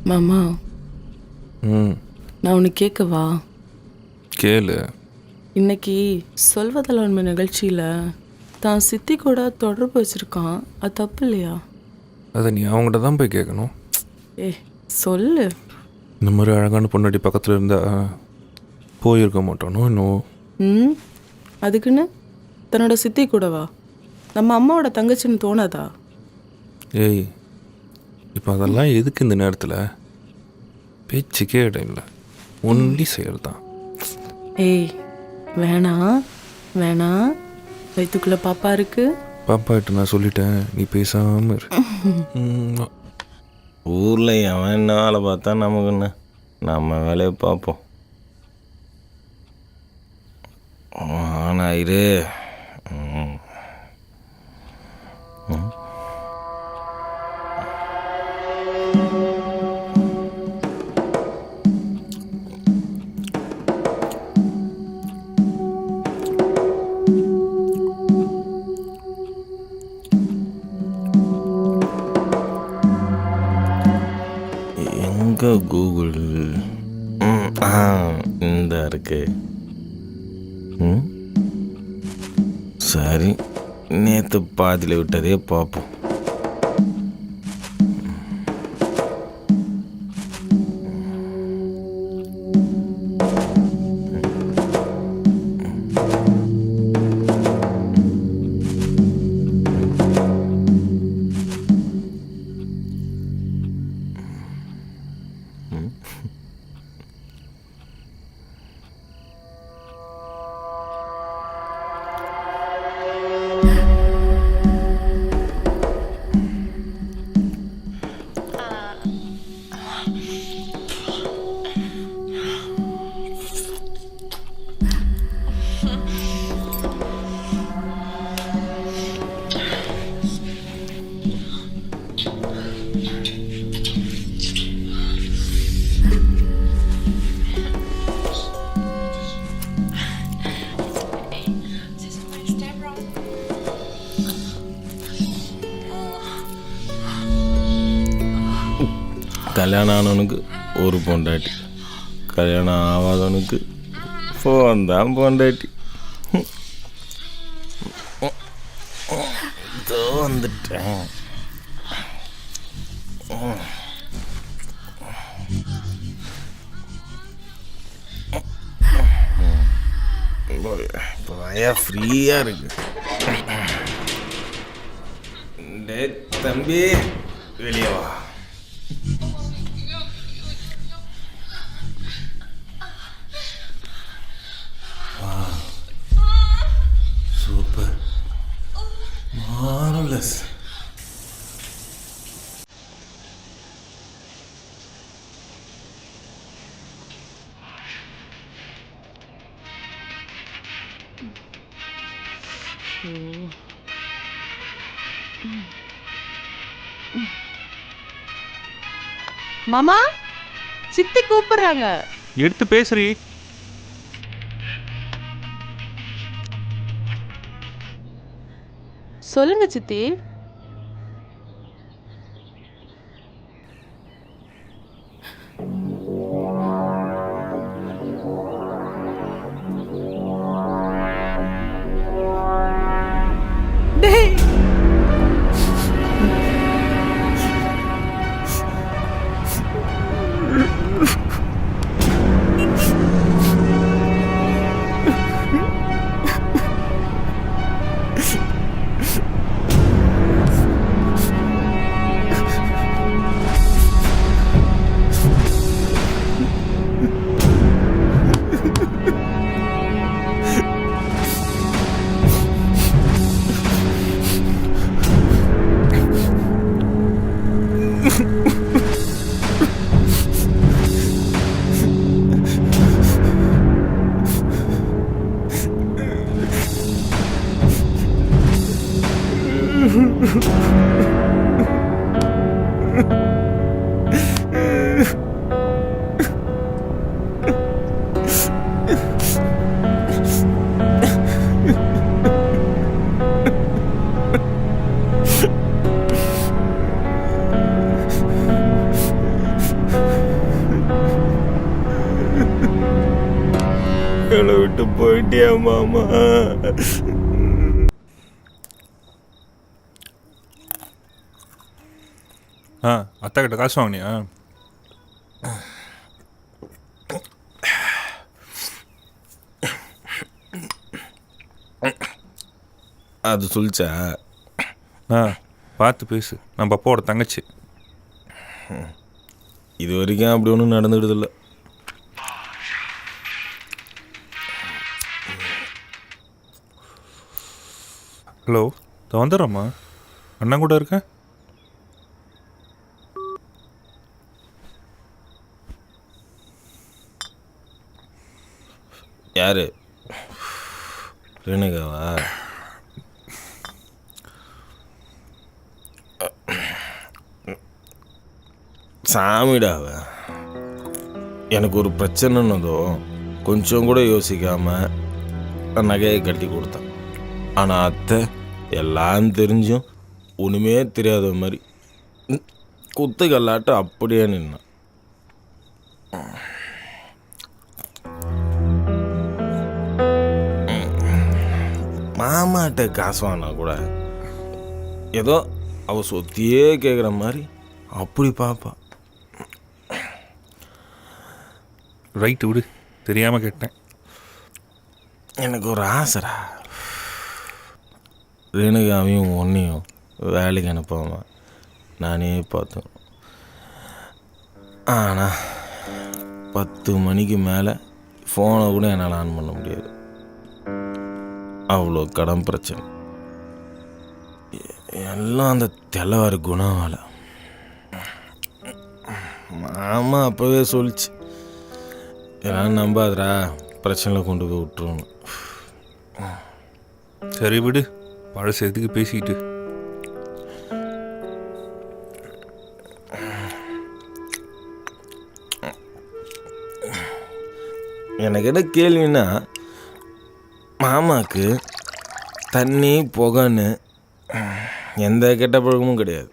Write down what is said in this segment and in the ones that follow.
மாமா, ம் நான் உனக்கு கேட்கவா? கேளு. இன்னைக்கு சொல்வதில் உண்மை நிகழ்ச்சியில் தான் சித்தி கூட தொடர்பு வச்சுருக்கான். அது தப்பு இல்லையா? அதை நீ அவங்ககிட்ட தான் போய் கேட்கணும். ஏ சொல்லு. இந்த மாதிரி அழகான பொண்ணாடி பக்கத்தில் இருந்தால் போயிருக்க மாட்டானோ இன்னும். ம் அதுக்குன்னு தன்னோட சித்தி கூடவா? நம்ம அம்மாவோட தங்கச்சின்னு தோணாதா? ஏய், இப்போ அதெல்லாம் எதுக்கு இந்த நேரத்தில்? பேச்சுக்கே இடம் இல்லை, ஒன்லி செயல் தான். ஏய் வேணாம் வேணாம், வயிற்றுக்குள்ளே பாப்பா இருக்கு. பாப்பாகிட்ட நான் சொல்லிட்டேன், நீ பேசாமல் இரு. ஊரில் எவன் என்ன வேலை பார்த்தா நமக்கு என்ன, நம்ம வேலையை பார்ப்போம். ஆனால் இரு. எங்கே கூகுள்? இந்த இருக்கு. சரி, நேற்று பாதியில் விட்டதே பார்ப்போம். கல்யாணம் ஆனவனுக்கு ஒரு பொண்டாட்டி, கல்யாணம் ஆகாதவனுக்கு ஃபோன் தான் பொண்டாட்டி. இதோ வந்துட்டேன். இப்போ வயா ஃப்ரீயாக இருக்கு. டே தம்பி, வெளியே வா. Super. Marvelous. மாமா, சித்தி கூப்பிடுறாங்க. எடுத்து பேசுறீ. சொல்லுங்க சித்தி. டேய், என்னை விட்டு போயிட்டியா மாமா? அத்தா கிட்ட காசு வாங்கினியா? அது சொல்லிச்சா? பார்த்து பேசு, நம்ம அப்பாவோட தங்கச்சி. இது வரைக்கும் அப்படி ஒன்றும் நடந்துக்கிட்டதில்ல. ஹலோ, வந்துடுறேம்மா. அண்ணன் கூட இருக்கேன். யாரு? ரேணுகாவா? சாமிடாவ எனக்கு ஒரு பிரச்சனைன்னதோ கொஞ்சம் கூட யோசிக்காமல் நகையை கட்டி கொடுத்தேன். ஆனால் அத்தை எல்லாம் தெரிஞ்சும் ஒன்றுமே தெரியாத மாதிரி குத்து கல்லாட்ட அப்படியே நின்னான். மாமாட்ட காசு வாங்கினா கூட ஏதோ அவ சொத்தியே கேட்குற மாதிரி அப்படி பாப்பா. ரைட்டு விடு, தெரியாமல் கேட்டேன். எனக்கு ஒரு ஆசைடா, ரேணுகாவையும் ஒன்றையும் வேலைக்கு அனுப்பாம நானே பார்த்தேன். ஆனால் 10 மணிக்கு மேலே ஃபோனை கூட என்னால் ஆன் பண்ண முடியாது. அவ்வளோ கடன் பிரச்சனை. எல்லாம் அந்த தெல்லவாறு குணவால. மாமா அப்போவே சொல்லிச்சு, எல்லாம் நம்பாதரா, பிரச்சனையில் கொண்டு போய் விட்டுருவோன்னு. சரி விடு, பழச எதுக்கு பேசிக்கிட்டு. எனக்கு என்ன கேள்வின்னா, மாமாவுக்கு தண்ணி புகைன்னு எந்த கெட்ட பழக்கமும் கிடையாது.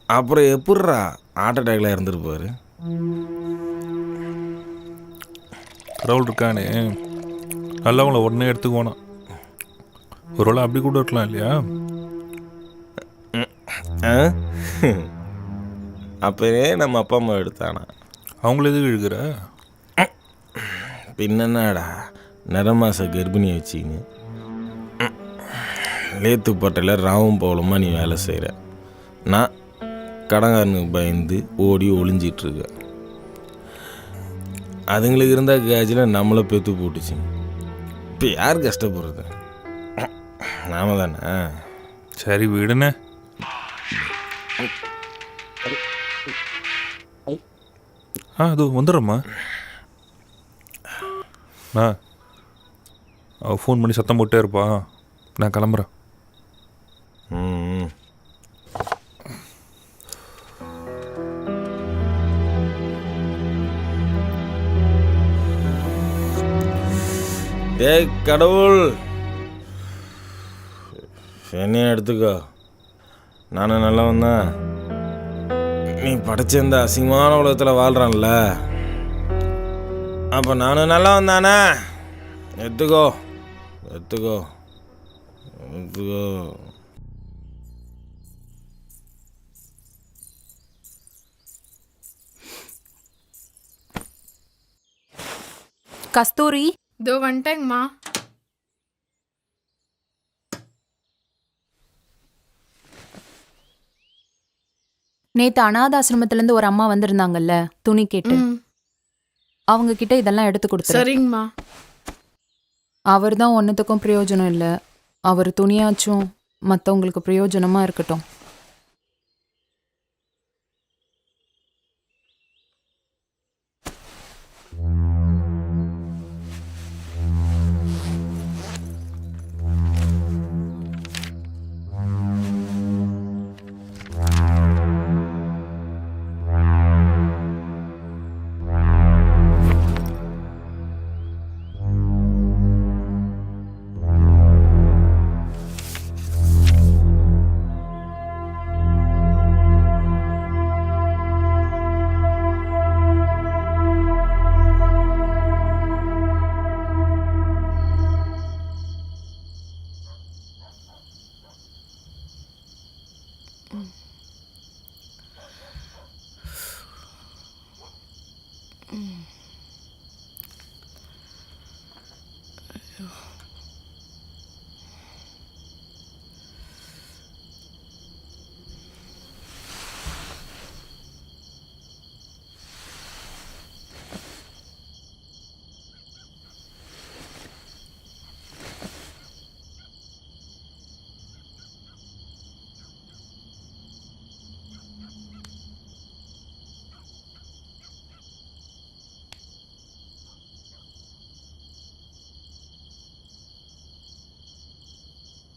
அப்புறம் எப்பட்றா ஹார்ட் அட்டாக்ல இருந்துருப்பாரு? கடவுள் இருக்கானே, நல்லவங்கள உடனே எடுத்துக்கோனா. ஒருவேளை அப்படி கூட இருக்கலாம் இல்லையா? அப்பவே நம்ம அப்பா அம்மா எடுத்தானா? அவங்கள எதுக்கு இழுக்கிற? பின்னடா நிறமாச கர்ப்பிணியை வச்சின்னு லேத்துப்பட்டையில் ராவும் போலமா நீ வேலை செய்கிற. நான் கடங்காரனுக்கு பயந்து ஓடி ஒளிஞ்சிட்ருக்கேன். அதுங்களுக்கு இருந்தால் கேஜில் நம்மளை பெற்று போட்டுச்சு. இப்போ யார் கஷ்டப்படுறது? நாம தானே. சரி விடுனே. அது வந்துடுறம்மா. அவள் ஃபோன் பண்ணி சத்தம் போட்டே இருப்பா, நான் கிளம்புறேன். ஏய் கடவுள், என்னையும் எடுத்துக்கோ. நானும் நல்லவன் தான். நீ படைச்ச இந்த அசிங்கமான உலகத்தில் வாழ்கிறான்ல, அப்போ நானும் நல்லவன் தானே. எடுத்துக்கோ எடுத்துக்கோ எடுத்துக்கோ. கஸ்தூரி, இதோ வந்துட்டேங்கம்மா. நேத்து அனாதாசிரமத்திலேருந்து ஒரு அம்மா வந்திருந்தாங்கல்ல துணி கேட்டு, அவங்க கிட்ட இதெல்லாம் எடுத்து கொடுத்துரு. சரிங்கம்மா. அவர் தான் ஒன்றுத்துக்கும் பிரயோஜனம் இல்லை. அவர் துணியாச்சும் மற்றவங்களுக்கு பிரயோஜனமாக இருக்கட்டும்.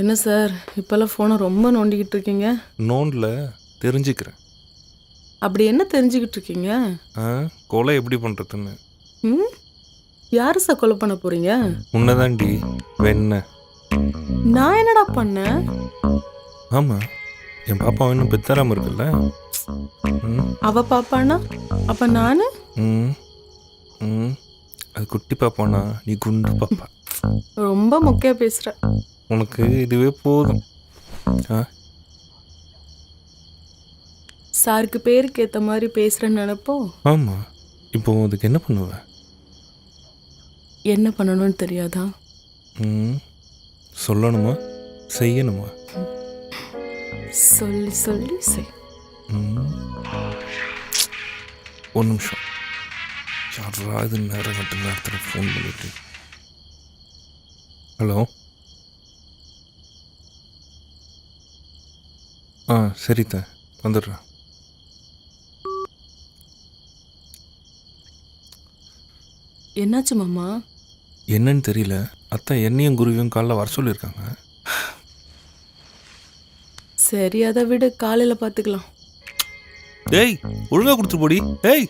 என்ன சார் இப்போல்லாம் ஃபோனை ரொம்ப நோண்டிக்கிட்டு இருக்கீங்க? நோண்டில் தெரிஞ்சுக்கிறேன். அப்படி என்ன தெரிஞ்சுக்கிட்டு இருக்கீங்க? கொலை எப்படி பண்ணுறதுன்னு. ம், யாரு சார் கொலை பண்ண போறீங்க? உன்னதாண்டி வெண்ண. நான் என்னடா பண்ணேன்? ஆமாம், என் பாப்பா இன்னும் பெத்தராமல் இருக்குல்ல. அவ பாப்பானா அப்ப நானு? ம் ம் அது குட்டி பாப்பானா, நீ குண்டு பாப்பா. ரொம்ப மொக்கையா பேசுற. உனக்கு இதுவே போதும். சாருக்கு பேருக்கு ஏத்த மாதிரி பேசுறேன்னு நினைப்போம். ஆமாம், இப்போ அதுக்கு என்ன பண்ணுவ? என்ன பண்ணணும்னு தெரியாதா? சொல்லணுமா செய்யணுமா? சொல்லி சொல்லி செய். ஒரு நிமிஷம். யாராவது நேரம் கட்ட நேரத்தில் ஃபோன் பண்ணிட்டு. ஹலோ. சரித்த வந்துடுறேன். என்னாச்சு மாமா? என்னன்னு தெரியல. அத்தை என்னையும் குருவியும் காலைல வர சொல்லியிருக்காங்க. சரி அதை விடு, காலையில பாத்துக்கலாம். டேய் ஒழுங்கா கொடுத்துட்டு போடி. டேய்